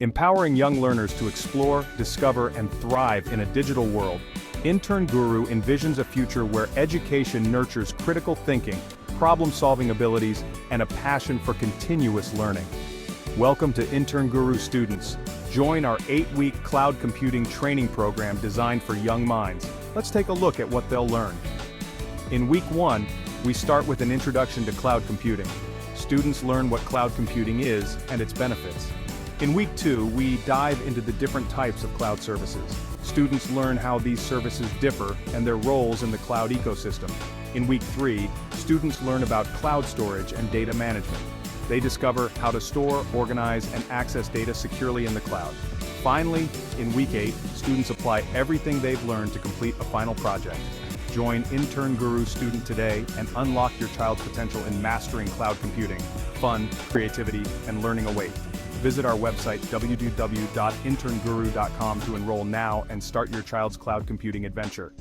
Empowering young learners to explore, discover, and thrive in a digital world, Intern-Guru envisions a future where education nurtures critical thinking, problem-solving abilities, and a passion for continuous learning. Welcome to Intern-Guru students. Join our 8-week cloud computing training program designed for young minds. Let's take a look at what they'll learn. In week 1, we start with an introduction to cloud computing. Students learn what cloud computing is and its benefits. In week 2, we dive into the different types of cloud services. Students learn how these services differ and their roles in the cloud ecosystem. In week 3, students learn about cloud storage and data management. They discover how to store, organize, and access data securely in the cloud. Finally, in week 8, students apply everything they've learned to complete a final project. Join Intern-Guru student today and unlock your child's potential in mastering cloud computing. Fun, creativity, and learning await. Visit our website www.internguru.com to enroll now and start your child's cloud computing adventure.